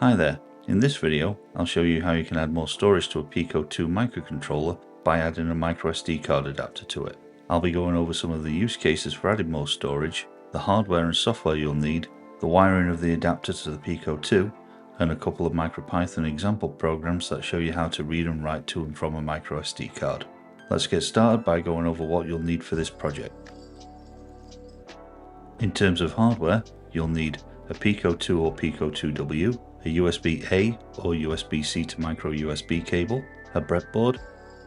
Hi there, in this video I'll show you how you can add more storage to a Pico 2 microcontroller by adding a microSD card adapter to it. I'll be going over some of the use cases for adding more storage, the hardware and software you'll need, the wiring of the adapter to the Pico 2, and a couple of MicroPython example programs that show you how to read and write to and from a microSD card. Let's get started by going over what you'll need for this project. In terms of hardware, you'll need a Pico 2 or Pico 2W, a USB-A or USB-C to micro USB cable, a breadboard,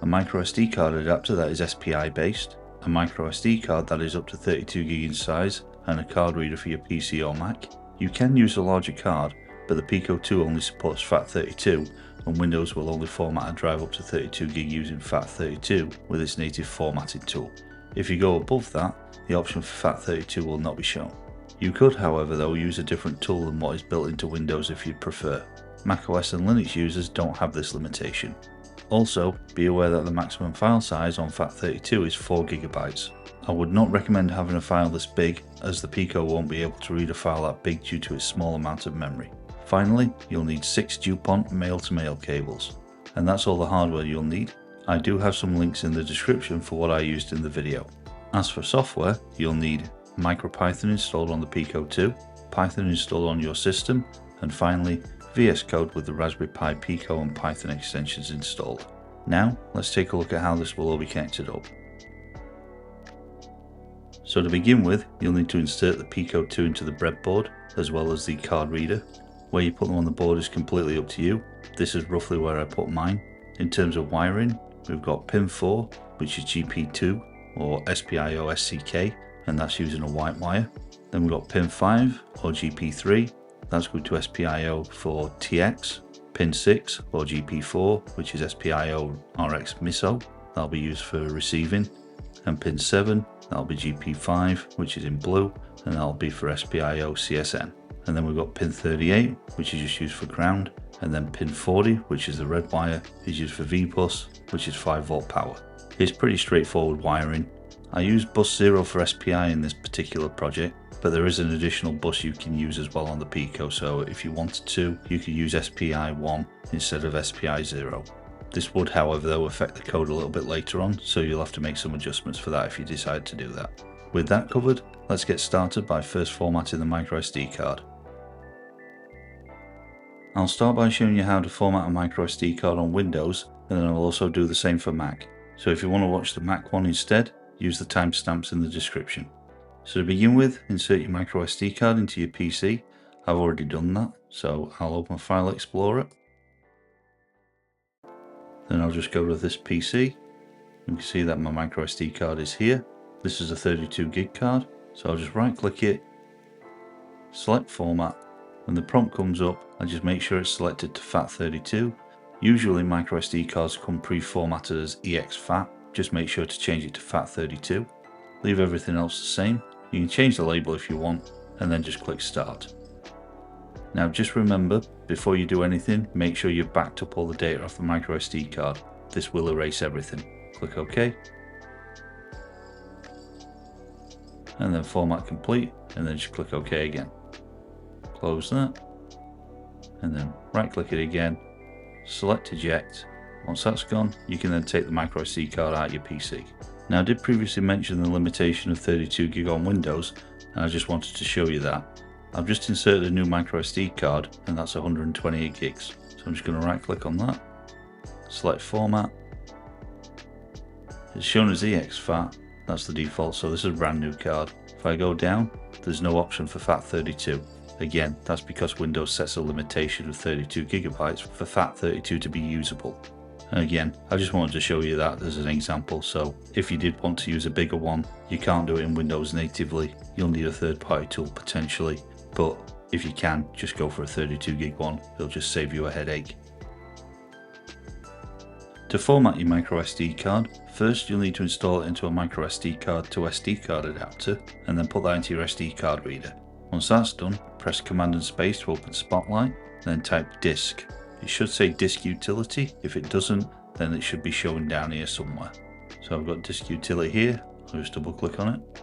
a microSD card adapter that is SPI-based, a microSD card that is up to 32GB in size, and a card reader for your PC or Mac. You can use a larger card, but the Pico 2 only supports FAT32, and Windows will only format a drive up to 32GB using FAT32 with its native formatting tool. If you go above that, the option for FAT32 will not be shown. You could, however, though, use a different tool than what is built into Windows if you'd prefer. macOS and Linux users don't have this limitation. Also, be aware that the maximum file size on FAT32 is 4GB. I would not recommend having a file this big, as the Pico won't be able to read a file that big due to its small amount of memory. Finally, you'll need 6 Dupont male-to-male cables. And that's all the hardware you'll need. I do have some links in the description for what I used in the video. As for software, you'll need MicroPython installed on the Pico 2, Python installed on your system, and finally VS Code with the Raspberry Pi Pico and Python extensions installed. Now let's take a look at how this will all be connected up. So to begin with, you'll need to insert the Pico 2 into the breadboard as well as the card reader. Where you put them on the board is completely up to you. This is roughly where I put mine. In terms of wiring, we've got pin 4, which is GP2 or SPI-OSCK, and that's using a white wire. Then we've got pin 5 or GP3, that's good to SPIO for TX, pin 6 or GP4, which is SPIO RX MISO, that'll be used for receiving, and pin 7, that'll be GP5, which is in blue, and that'll be for SPIO CSN. And then we've got pin 38, which is just used for ground, and then pin 40, which is the red wire, is used for VBus, which is 5V power. It's pretty straightforward wiring. I used bus 0 for SPI in this particular project, but there is an additional bus you can use as well on the Pico, so if you wanted to, you could use SPI-1 instead of SPI-0. This would, however, though, affect the code a little bit later on, so you'll have to make some adjustments for that if you decide to do that. With that covered, let's get started by first formatting the microSD card. I'll start by showing you how to format a microSD card on Windows, and then I'll also do the same for Mac. So if you want to watch the Mac one instead, use the timestamps in the description. So to begin with, insert your microSD card into your PC. I've already done that, so I'll open File Explorer. Then I'll just go to this PC. You can see that my microSD card is here. This is a 32GB card, so I'll just right click it, select format. When the prompt comes up, I just make sure it's selected to FAT32. Usually microSD cards come pre-formatted as exFAT. Just make sure to change it to FAT32. Leave everything else the same. You can change the label if you want, and then just click Start. Now just remember, before you do anything, make sure you've backed up all the data off the microSD card. This will erase everything. Click OK. And then format complete, and then just click OK again. Close that, and then right click it again, select eject. Once that's gone, you can then take the microSD card out of your PC. Now I did previously mention the limitation of 32GB on Windows, and I just wanted to show you that. I've just inserted a new microSD card, and that's 128GB. So I'm just going to right click on that, select format. It's shown as exFAT, that's the default, so this is a brand new card. If I go down, there's no option for FAT32. Again, that's because Windows sets a limitation of 32GB for FAT32 to be usable. And again, I just wanted to show you that as an example, so if you did want to use a bigger one, you can't do it in Windows natively. You'll need a third-party tool potentially, but if you can, just go for a 32GB one. It'll just save you a headache. To format your microSD card, first you'll need to install it into a microSD card to SD card adapter, and then put that into your SD card reader. Once that's done, press Command and Space to open Spotlight, then type disk. It should say disk utility. If it doesn't, then it should be showing down here somewhere. So I've got disk utility here. I'll just double click on it.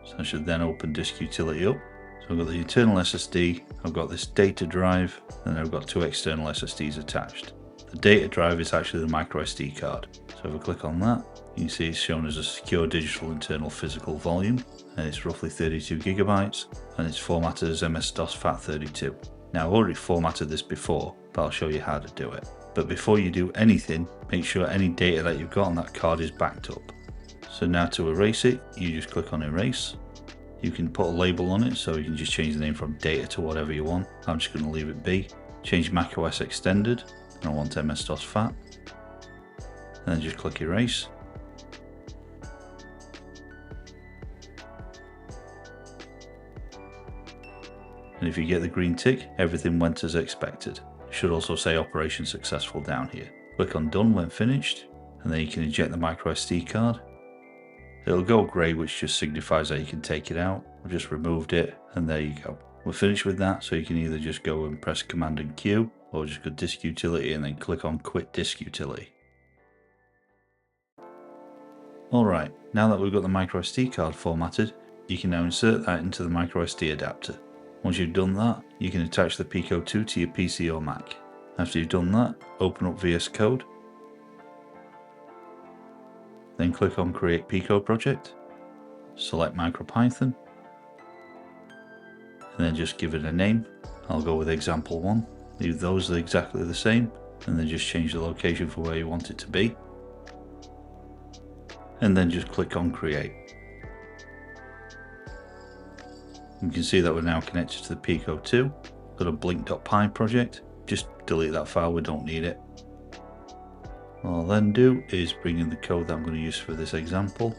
So I should then open disk utility up. So I've got the internal SSD, I've got this data drive, and I've got two external SSDs attached. The data drive is actually the microSD card. So if I click on that, you can see it's shown as a secure digital internal physical volume, and it's roughly 32 gigabytes, and it's formatted as MS-DOS FAT32. Now I've already formatted this before, but I'll show you how to do it. But before you do anything, make sure any data that you've got on that card is backed up. So now to erase it, you just click on erase. You can put a label on it, so you can just change the name from data to whatever you want. I'm just going to leave it be. Change macOS extended, and I want MS-DOS FAT. And then just click erase. And if you get the green tick, everything went as expected. It should also say operation successful down here. Click on done when finished, and then you can eject the microSD card. It'll go grey, which just signifies that you can take it out. I've just removed it, and there you go. We're finished with that, so you can either just go and press Command and Q, or just go disk utility and then click on quit disk utility. Alright, now that we've got the microSD card formatted, you can now insert that into the microSD adapter. Once you've done that, you can attach the Pico 2 to your PC or Mac. After you've done that, open up VS Code, then click on Create Pico Project, select MicroPython, and then just give it a name. I'll go with example 1, leave those exactly the same, and then just change the location for where you want it to be. And then just click on Create. You can see that we're now connected to the Pico 2. Got a blink.py project. Just delete that file, we don't need it. What I'll then do is bring in the code that I'm going to use for this example.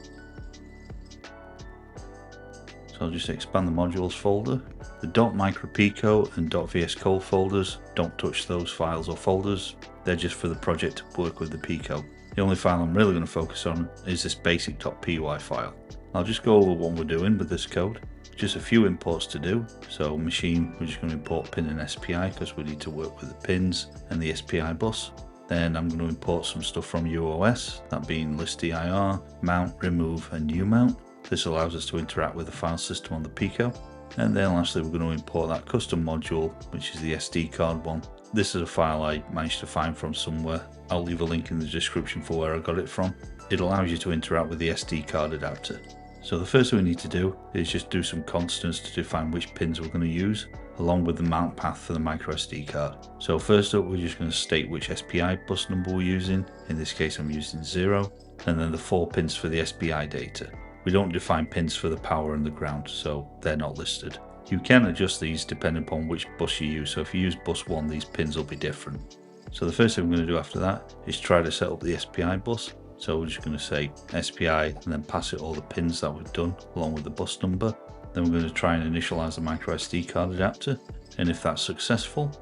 So I'll just expand the modules folder. The .micropico and .vscode folders, don't touch those files or folders. They're just for the project to work with the Pico. The only file I'm really going to focus on is this basic.py file. I'll just go over what we're doing with this code. Just a few imports to do. So machine, we're just going to import pin and SPI because we need to work with the pins and the SPI bus. Then I'm going to import some stuff from UOS, that being listdir, mount, remove and umount. This allows us to interact with the file system on the Pico. And then lastly we're going to import that custom module, which is the SD card one. This is a file I managed to find from somewhere. I'll leave a link in the description for where I got it from. It allows you to interact with the SD card adapter. So the first thing we need to do is just do some constants to define which pins we're going to use, along with the mount path for the microSD card. So first up, we're just going to state which SPI bus number we're using. In this case, I'm using 0, and then the 4 pins for the SPI data. We don't define pins for the power and the ground, so they're not listed. You can adjust these depending upon which bus you use. So if you use bus 1, these pins will be different. So the first thing we're going to do after that is try to set up the SPI bus. So we're just going to say SPI and then pass it all the pins that we've done along with the bus number. Then we're going to try and initialize the microSD card adapter, and if that's successful,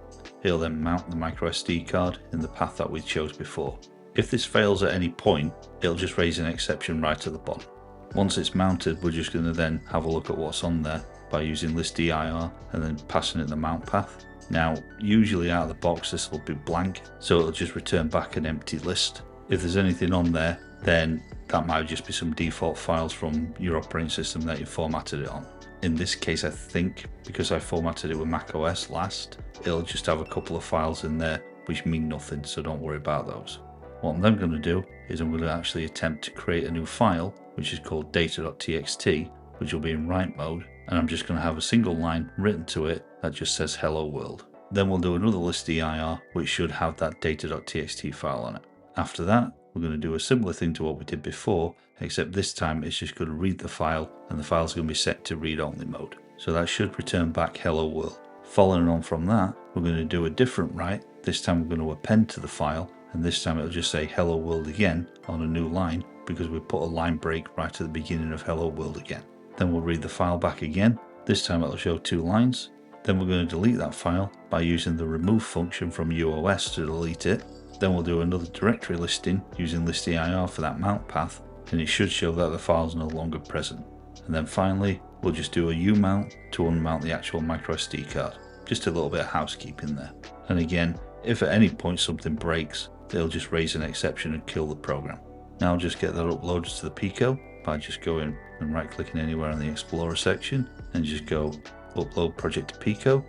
it'll then mount the microSD card in the path that we chose before. If this fails at any point, it'll just raise an exception right at the bottom. Once it's mounted, we're just going to then have a look at what's on there by using listdir and then passing it the mount path. Now, usually out of the box this will be blank, so it'll just return back an empty list. If there's anything on there, then that might just be some default files from your operating system that you formatted it on. In this case, I think because I formatted it with macOS last, it'll just have a couple of files in there which mean nothing, so don't worry about those. What I'm then going to do is I'm going to actually attempt to create a new file which is called data.txt, which will be in write mode, and I'm just going to have a single line written to it that just says hello world. Then we'll do another listdir which should have that data.txt file on it. After that, we're going to do a similar thing to what we did before, except this time it's just going to read the file and the file's going to be set to read-only mode. So that should return back hello world. Following on from that, we're going to do a different write. This time we're going to append to the file, and this time it'll just say hello world again on a new line because we put a line break right at the beginning of hello world again. Then we'll read the file back again. This time it'll show 2 lines. Then we're going to delete that file by using the remove function from UOS to delete it. Then we'll do another directory listing using listdir for that mount path, and it should show that the file is no longer present. And then finally, we'll just do a umount to unmount the actual microSD card. Just a little bit of housekeeping there. And again, if at any point something breaks, they'll just raise an exception and kill the program. Now I'll just get that uploaded to the Pico by just going and right clicking anywhere in the Explorer section and just go upload project to Pico.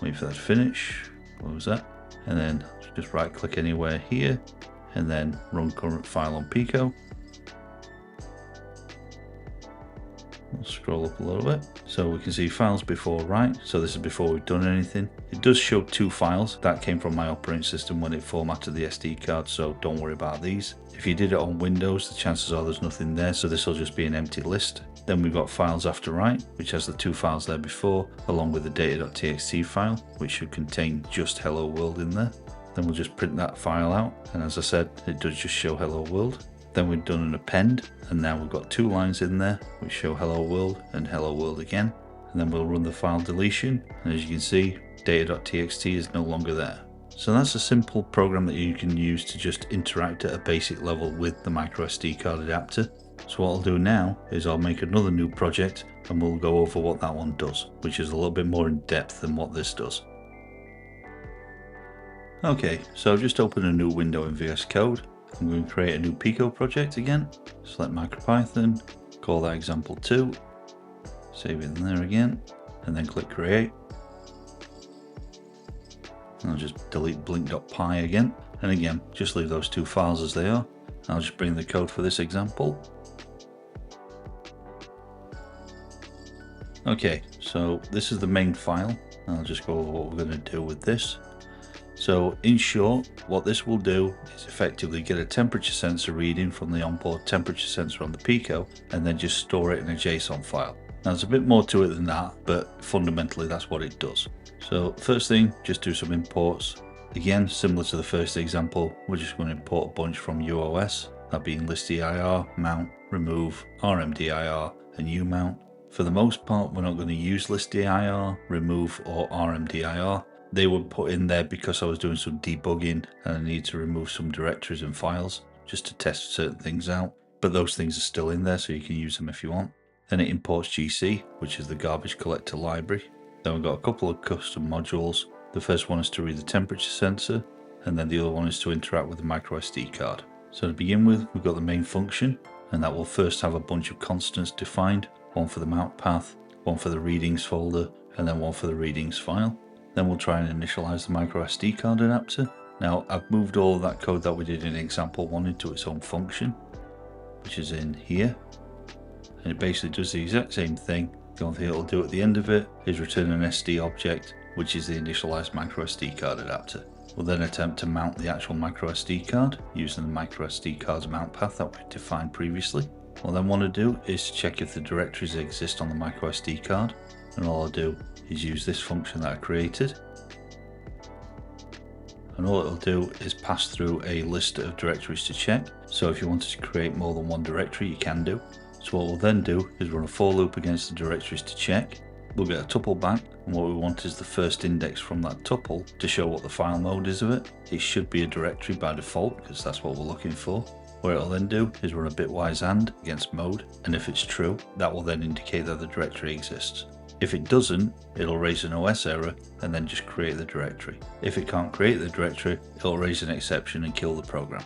Wait for that to finish, close that, and then just right click anywhere here, and then run current file on Pico. I'll scroll up a little bit, so we can see files before write, so this is before we've done anything. It does show 2 files, that came from my operating system when it formatted the SD card, so don't worry about these. If you did it on Windows, the chances are there's nothing there, so this will just be an empty list. Then we've got files after write, which has the 2 files there before, along with the data.txt file, which should contain just hello world in there. Then we'll just print that file out, and as I said, it does just show hello world. Then we've done an append, and now we've got 2 lines in there which show hello world and hello world again. And then we'll run the file deletion, and as you can see, data.txt is no longer there. So that's a simple program that you can use to just interact at a basic level with the microSD card adapter. So what I'll do now is I'll make another new project and we'll go over what that one does, which is a little bit more in depth than what this does. Okay, so I've just opened a new window in VS Code. I'm going to create a new Pico project again. Select MicroPython, call that example 2, save it in there again, and then click create. And I'll just delete blink.py again, and again, just leave those 2 files as they are. I'll just bring the code for this example. Okay, so this is the main file. I'll just go over what we're going to do with this. So in short, what this will do is effectively get a temperature sensor reading from the onboard temperature sensor on the Pico and then just store it in a JSON file. Now there's a bit more to it than that, but fundamentally that's what it does. So first thing, just do some imports. Again, similar to the first example, we're just going to import a bunch from UOS, that being listdir, mount, remove, rmdir, and umount. For the most part, we're not going to use listdir, remove, or rmdir. They were put in there because I was doing some debugging and I need to remove some directories and files just to test certain things out. But those things are still in there, so you can use them if you want. Then it imports GC, which is the garbage collector library. Then we've got a couple of custom modules. The first one is to read the temperature sensor, and then the other one is to interact with the microSD card. So to begin with, we've got the main function, and that will first have a bunch of constants defined, one for the mount path, one for the readings folder, and then one for the readings file. Then we'll try and initialize the microSD card adapter. Now I've moved all of that code that we did in example 1 into its own function, which is in here. And it basically does the exact same thing. The only thing it'll do at the end of it is return an SD object, which is the initialized microSD card adapter. We'll then attempt to mount the actual microSD card using the microSD card's mount path that we defined previously. What I then want to do is check if the directories exist on the microSD card, and all I'll do is use this function that I created, and all it'll do is pass through a list of directories to check. So if you wanted to create more than one directory, you can do. So what we'll then do is run a for loop against the directories to check. We'll get a tuple back, and what we want is the first index from that tuple to show what the file mode is of it. It should be a directory by default because that's what we're looking for. What it'll then do is run a bitwise AND against mode, and if it's true, that will then indicate that the directory exists. If it doesn't, it'll raise an OS error and then just create the directory. If it can't create the directory, it'll raise an exception and kill the program.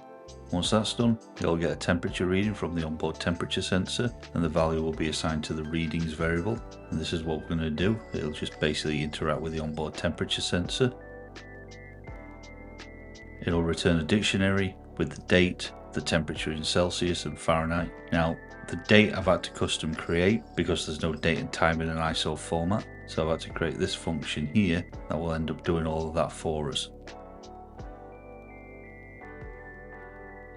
Once that's done, it'll get a temperature reading from the onboard temperature sensor, and the value will be assigned to the readings variable. And this is what we're going to do. It'll just basically interact with the onboard temperature sensor. It'll return a dictionary with the date, the temperature in Celsius and Fahrenheit. Now, the date I've had to custom create because there's no date and time in an ISO format. So I've had to create this function here that will end up doing all of that for us.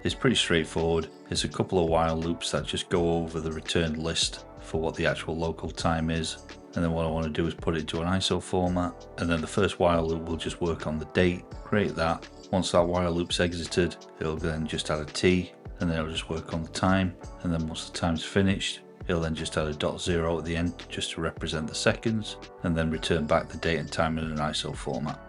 It's pretty straightforward. It's a couple of while loops that just go over the returned list for what the actual local time is. And then what I want to do is put it into an ISO format. And then the first while loop will just work on the date, create that. Once that while loop's exited, it'll then just add a T, and then it'll just work on the time. And then once the time's finished, it'll then just add a .0 at the end just to represent the seconds, and then return back the date and time in an ISO format.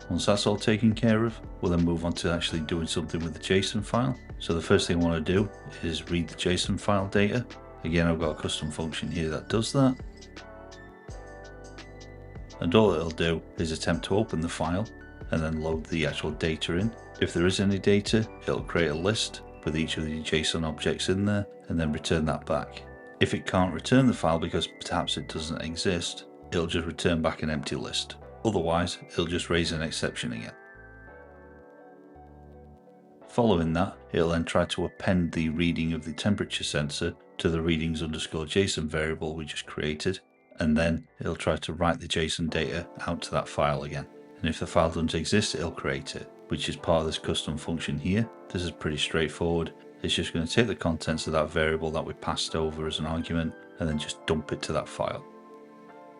Once that's all taken care of, we'll then move on to actually doing something with the JSON file. So the first thing I want to do is read the JSON file data. Again, I've got a custom function here that does that. And all it'll do is attempt to open the file and then load the actual data in. If there is any data, it'll create a list with each of the JSON objects in there and then return that back. If it can't return the file because perhaps it doesn't exist, it'll just return back an empty list. Otherwise, it'll just raise an exception again. Following that, it'll then try to append the reading of the temperature sensor to the readings_JSON variable we just created, and then it'll try to write the JSON data out to that file again. And if the file doesn't exist, it'll create it, which is part of this custom function here. This is pretty straightforward. It's just going to take the contents of that variable that we passed over as an argument and then just dump it to that file.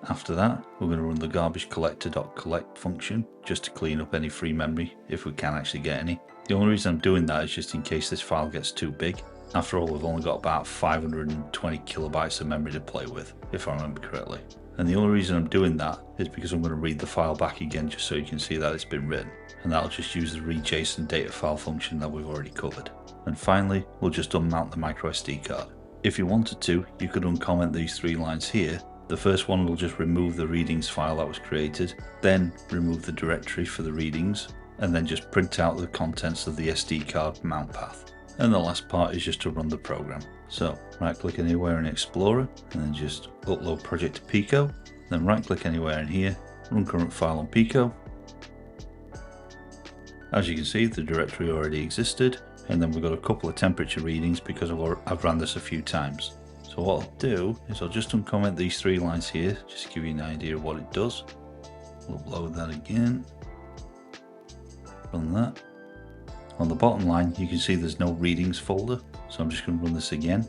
After that, we're going to run the garbage collector.collect function just to clean up any free memory if we can actually get any. The only reason I'm doing that is just in case this file gets too big. After all, we've only got about 520 kilobytes of memory to play with, if I remember correctly. And the only reason I'm doing that is because I'm going to read the file back again just so you can see that it's been written. And that'll just use the read JSON data file function that we've already covered. And finally, we'll just unmount the microSD card. If you wanted to, you could uncomment these 3 lines here. The first one will just remove the readings file that was created, then remove the directory for the readings, and then just print out the contents of the SD card mount path. And the last part is just to run the program. So right click anywhere in Explorer and then just upload project to Pico, then right click anywhere in here, run current file on Pico. As you can see, the directory already existed, and then we've got a couple of temperature readings because I've run this a few times. So what I'll do is I'll just uncomment these 3 lines here, just to give you an idea of what it does. We'll upload that again. Run that. On the bottom line, you can see there's no readings folder, so I'm just going to run this again.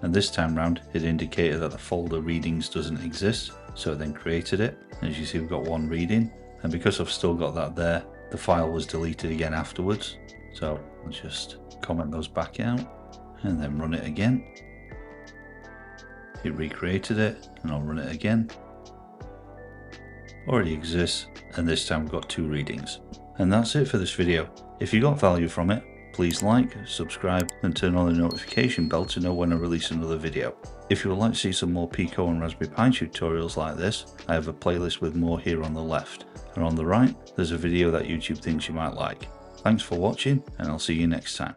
And this time round, it indicated that the folder readings doesn't exist, so it then created it. And as you see, we've got 1 reading, and because I've still got that there, the file was deleted again afterwards. So I'll just comment those back out and then run it again. It recreated it, and I'll run it again. Already exists, and this time we've got 2 readings. And that's it for this video. If you got value from it, please like, subscribe, and turn on the notification bell to know when I release another video. If you would like to see some more Pico and Raspberry Pi tutorials like this, I have a playlist with more here on the left, and on the right, there's a video that YouTube thinks you might like. Thanks for watching, and I'll see you next time.